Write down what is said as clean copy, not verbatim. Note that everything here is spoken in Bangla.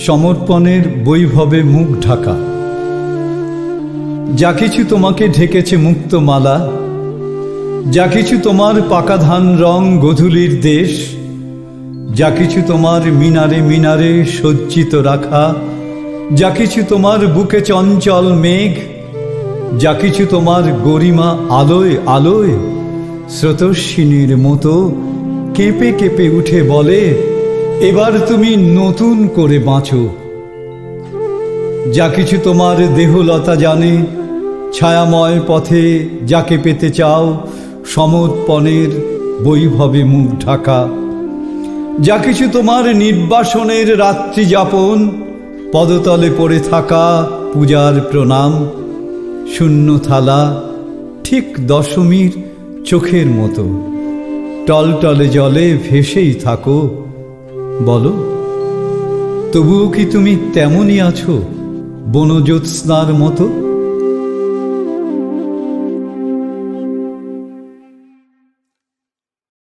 সমর্পণের বৈভবে মুখ ঢাকা। যা কিছু তোমাকে ঢেকেছে মুক্তমালা, যা কিছু তোমার পাকা ধান রং গোধূলির দেশ, যা কিছু তোমার মিনারে মিনারে সজ্জিত রাখা, যা কিছু তোমার বুকে চঞ্চল মেঘ, যা কিছু তোমার গরিমা আলোয় আলোয় স্রোতস্বিনীর মতো কেঁপে কেঁপে উঠে বলে, এবার তুমি নতুন করে বাঁচো। যা কিছু তোমার দেহলতা জানে, ছায়াময় পথে যাকে পেতে চাও সমর্পণের বৈভবে মুখ ঢাকা। যা কিছু তোমার নির্বাসনের রাত্রি যাপন, পদতলে পড়ে থাকা পূজার প্রণাম, শূন্য থালা ঠিক দশমীর চোখের মতো টলটলে জলে ভেসেই থাকো। বলো, তবুও কি তুমি তেমনই আছো বনজ্যোৎস্নার মতো?